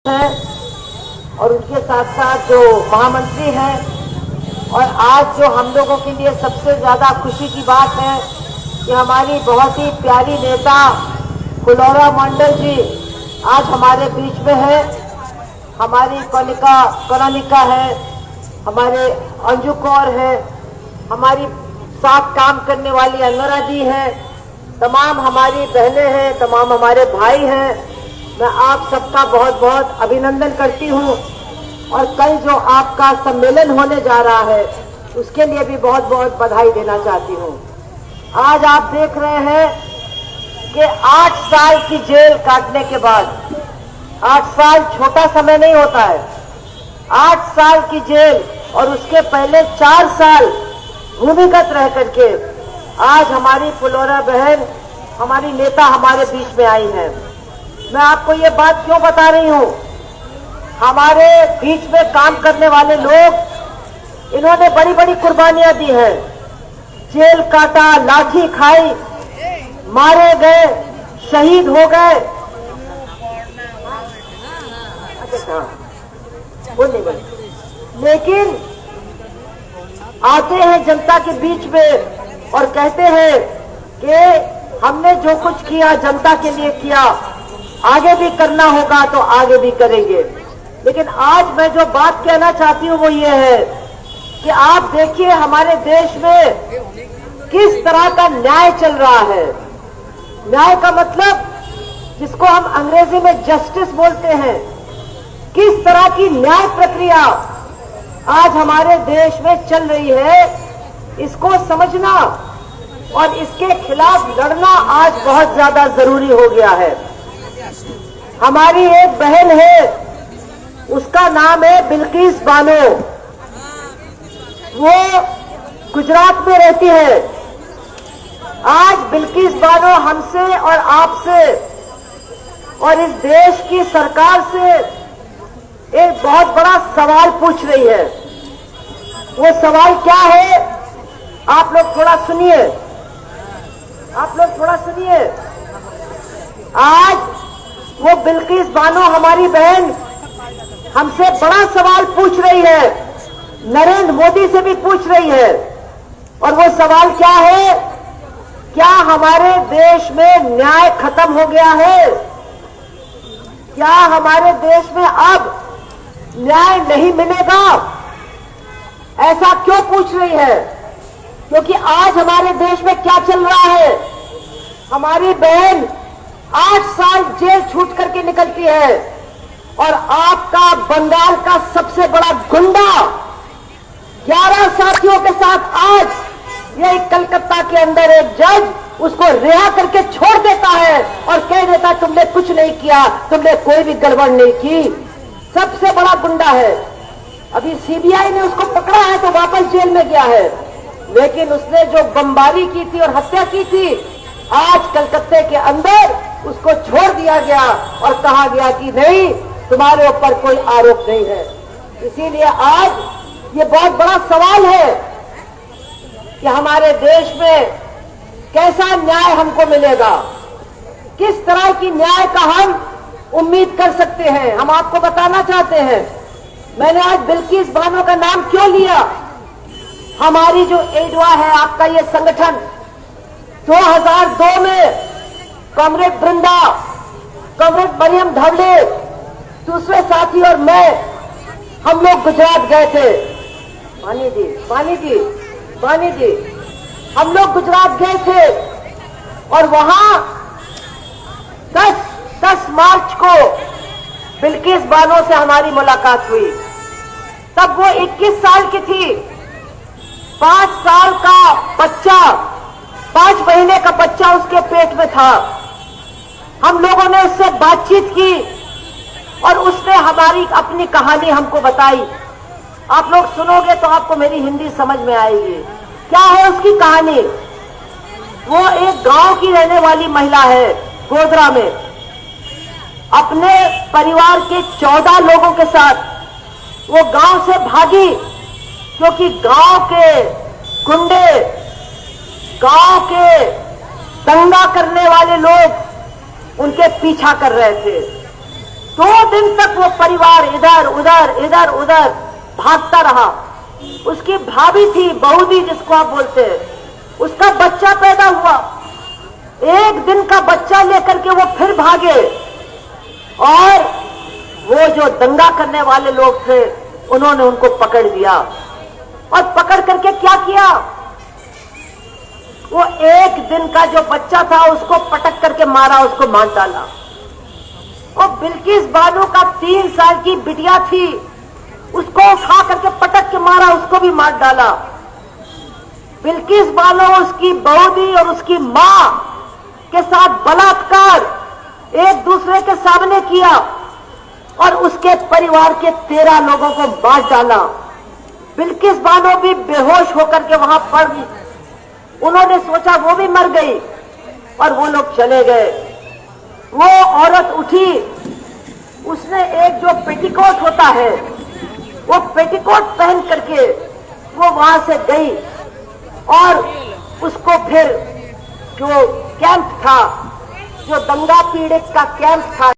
हैं और उनके साथ साथ जो महामंत्री हैं। और आज जो हम लोगों के लिए सबसे ज़्यादा खुशी की बात है कि हमारी बहुत ही प्यारी नेता फुलौरा मंडल जी आज हमारे बीच में है। हमारी कनिका है, हमारे अंजू कौर है, हमारी साथ काम करने वाली अंगरा जी है, तमाम हमारी बहनें हैं, तमाम हमारे भाई हैं। मैं आप सबका बहुत बहुत अभिनंदन करती हूँ और कल जो आपका सम्मेलन होने जा रहा है उसके लिए भी बहुत बहुत बधाई देना चाहती हूँ। आज आप देख रहे हैं कि 8 साल की जेल काटने के बाद, 8 साल छोटा समय नहीं होता है, 8 साल की जेल और उसके पहले 4 साल भूमिगत रह करके आज हमारी फुलौरा बहन, हमारी नेता हमारे बीच में आई है। मैं आपको ये बात क्यों बता रही हूँ, हमारे बीच में काम करने वाले लोग इन्होंने बड़ी बड़ी कुर्बानियां दी हैं, जेल काटा, लाठी खाई, मारे गए, शहीद हो गए। लेकिन आते हैं जनता के बीच में और कहते हैं कि हमने जो कुछ किया जनता के लिए किया, आगे भी करना होगा तो आगे भी करेंगे। लेकिन आज मैं जो बात कहना चाहती हूँ वो ये है कि आप देखिए हमारे देश में किस तरह का न्याय चल रहा है। न्याय का मतलब जिसको हम अंग्रेजी में जस्टिस बोलते हैं, किस तरह की न्याय प्रक्रिया आज हमारे देश में चल रही है, इसको समझना और इसके खिलाफ लड़ना आज बहुत ज्यादा जरूरी हो गया है। हमारी एक बहन है, उसका नाम है बिल्किस बानो, वो गुजरात में रहती है। आज बिल्किस बानो हमसे और आपसे और इस देश की सरकार से एक बहुत बड़ा सवाल पूछ रही है। वो सवाल क्या है, आप लोग थोड़ा सुनिए, आज वो बिल्किस बानो हमारी बहन हमसे बड़ा सवाल पूछ रही है, नरेंद्र मोदी से भी पूछ रही है। और वो सवाल क्या है, क्या हमारे देश में न्याय खत्म हो गया है? क्या हमारे देश में अब न्याय नहीं मिलेगा? ऐसा क्यों पूछ रही है? क्योंकि आज हमारे देश में क्या चल रहा है, हमारी बहन 8 साल जेल छूट करके निकलती है और आपका बंगाल का सबसे बड़ा गुंडा 11 साथियों के साथ आज यही कलकत्ता के अंदर एक जज उसको रिहा करके छोड़ देता है और कह देता तुमने कुछ नहीं किया, तुमने कोई भी गड़बड़ नहीं की। सबसे बड़ा गुंडा है। अभी सीबीआई ने उसको पकड़ा है तो वापस जेल में गया है, लेकिन उसने जो बमबारी की थी और हत्या की थी, आज कलकत्ते के अंदर उसको छोड़ दिया गया और कहा गया कि नहीं, तुम्हारे ऊपर कोई आरोप नहीं है। इसीलिए आज ये बहुत बड़ा सवाल है कि हमारे देश में कैसा न्याय हमको मिलेगा, किस तरह की न्याय का हम उम्मीद कर सकते हैं। हम आपको बताना चाहते हैं, मैंने आज बिल्किस बानो का नाम क्यों लिया। हमारी जो एडवा है, आपका ये संगठन 2002 में कॉमरेड वृंदा, कॉमरेड मरियम धवले, दूसरे साथी और मैं, हम लोग गुजरात गए थे। पानी जी, हम लोग गुजरात गए थे और वहां 10 मार्च को बिल्किस बानो से हमारी मुलाकात हुई। तब वो 21 साल की थी, 5 साल का बच्चा, 5 महीने का बच्चा उसके पेट में था। हम लोगों ने उससे बातचीत की और उसने हमारी अपनी कहानी हमको बताई। आप लोग सुनोगे तो आपको मेरी हिंदी समझ में आएगी। क्या है उसकी कहानी? वो एक गांव की रहने वाली महिला है, गोधरा में। अपने परिवार के 14 लोगों के साथ वो गांव से भागी क्योंकि गांव के गुंडे, गांव के दंगा करने वाले लोग उनके पीछा कर रहे थे। 2 दिन तक वो परिवार इधर उधर भागता रहा। उसकी भाभी थी, बहुदी जिसको आप बोलते हैं, उसका बच्चा पैदा हुआ। 1 दिन का बच्चा लेकर के वो फिर भागे और वो जो दंगा करने वाले लोग थे उन्होंने उनको पकड़ लिया और पकड़ करके क्या किया, वो 1 दिन का जो बच्चा था उसको पटक करके मारा, उसको मार डाला। और बिल्किस बानो का 3 साल की बिटिया थी, उसको उठा करके पटक के मारा, उसको भी मार डाला। बिल्किस बानो उसकी बहुदी और उसकी मां के साथ बलात्कार एक दूसरे के सामने किया और उसके परिवार के 13 लोगों को मार डाला। बिल्किस बानो भी बेहोश होकर के वहां पड़ गई। उन्होंने सोचा वो भी मर गई और वो लोग चले गए। वो औरत उठी, उसने एक जो पेटीकोट होता है वो पेटीकोट पहन करके वो वहां से गई और उसको फिर जो कैंप था, जो दंगा पीड़ित का कैंप था,